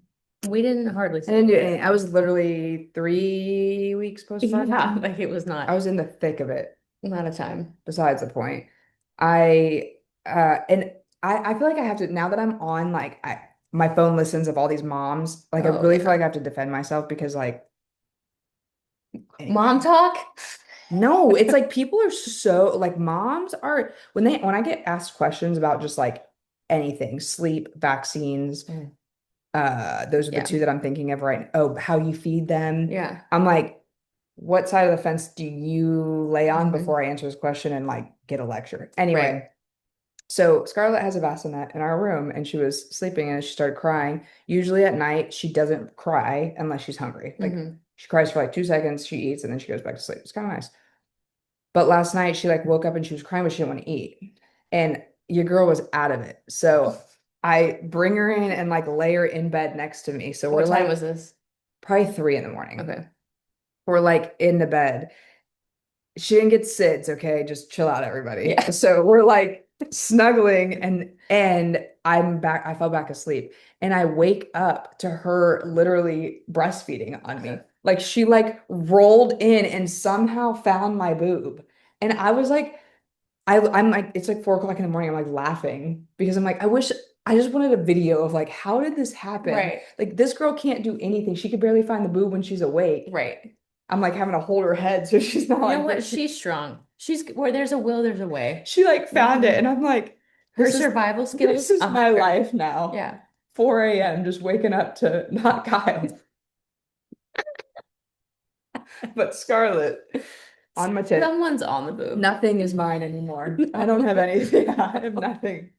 We didn't hardly I didn't do celebrate. anything. I was literally 3 weeks Yeah, postpartum. like it was I not was in the thick of it. not a time. Besides the point. I and I feel like I have to now that I'm on like my phone listens of all these moms, like I Oh really feel like yeah. I have to defend myself because like Mom anyway. talk? No, it's like people are so like moms are when I get asked questions about just like anything, sleep, vaccines, Mm. those are the Yeah. two that I'm thinking of right. Oh, how you feed them. Yeah. I'm like, what side of the fence do you lay on Mhm. before I answer this question and like get a lecture? Right. Anyway, so Scarlett has a bassinet in our room and she was sleeping and she started crying. Usually at night, she doesn't cry unless she's hungry. Like Hmm. she cries for like 2 seconds, she eats, and then she goes back to sleep. It's kind of nice. But last night she like woke up and she was crying, but she didn't want to eat. And your girl was out of it. So I bring her in and like lay her in bed next to me. So we're What time like was this? probably 3 in the morning. Okay. We're like in the bed. She didn't get SIDS, okay? Just chill out, everybody. Yeah. So we're like snuggling and I'm back, I fell back asleep. And I wake up to her literally breastfeeding on me. Like she like rolled in and somehow found my boob. And I was like, I'm like, it's like 4 o'clock in the morning. I'm like laughing because I'm like, I just wanted a video of like, how did this happen? Right. Like this girl can't do anything. She could barely find the boob when she's awake. Right. I'm like having to hold her head so she's not You know like what? breaking. She's strong. She's where there's a will, there's a way. She like found it, Hmm. and I'm like, Her this is survival this skills, is my 100. life now. Yeah. 4 a.m. just waking up to not Kyle, but Scarlett on my tit. Someone's on the boob. Nothing is mine anymore. I don't have anything. I have nothing.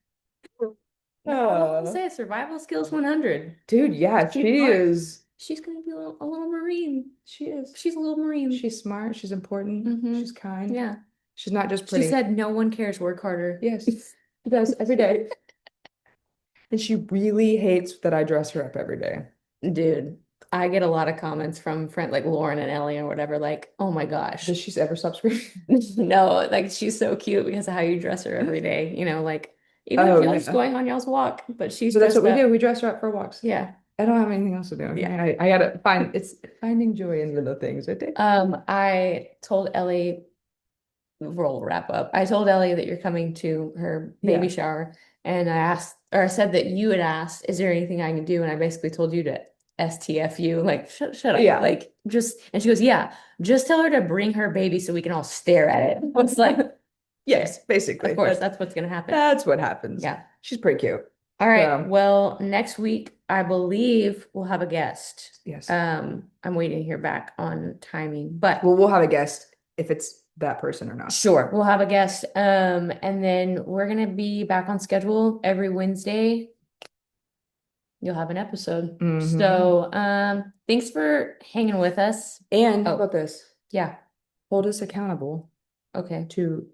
No, I'm gonna Oh, say survival skills 100. dude, yeah, She's she smart. is. She's gonna be a little Marine. She is. She's a little Marine. She's smart. She's important. Hmm. She's kind. Yeah. She's not just She pretty. said no one cares, work harder. Yes, she does every day. And she really hates that I dress her up every day. Dude, I get a lot of comments from friends like Lauren and Ellie or whatever, like, oh my Does gosh. she ever stop screaming? No, like she's so cute because of how you dress her every day. Like even if Oh, y'all just yeah. going on y'all's walk, but she's But that's what dressed we do. up. We dress her up for walks. Yeah. I don't have anything else to do. Yeah. I gotta find it's finding joy in little things, I think. I told Ellie, we'll wrap up. I told Ellie that you're coming to her baby Yeah. shower, and I asked, or I said that you had asked, is there anything I can do? And I basically told you to STFU, like, shut up. Yeah. Like, just, and she goes, yeah, just tell her to bring her baby so we can all stare at it. I was like, Yes, okay, basically. of course, that's what's gonna happen. That's what happens. Yeah. She's pretty cute. All right. So, Well, next week, I believe we'll have a guest. yes. I'm waiting to hear back on timing, but Well, we'll have a guest if it's that person or not. sure, we'll have a guest. And then we're gonna be back on schedule every Wednesday. You'll have an episode. Hmm. So, thanks for hanging with us. And how Oh, about this? yeah. Hold us accountable Okay. to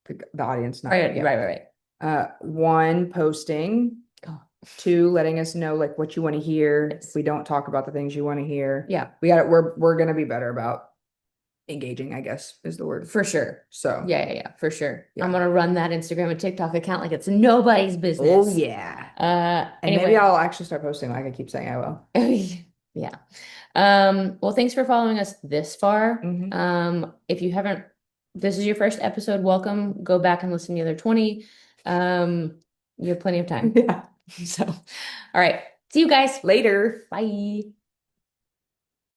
the audience, not Right, yeah. right, right, right. One, posting. Oh, Two, letting us know like what you want to hear. If yes. we don't talk about the things you want to hear, Yeah, we're gonna be better about engaging, I guess is the word. for sure. So Yeah, yeah, yeah, for sure. I'm yeah. gonna run that Instagram and TikTok account like it's nobody's Oh business. yeah. And maybe Anyway. I'll actually start posting like I keep saying I will. Yeah. Well, thanks for following us this far. Hmm. If you haven't, this is your first episode, welcome. Go back and listen to the other 20. Um, you have plenty of time. Yeah. So, all right. See you guys. Later. Bye.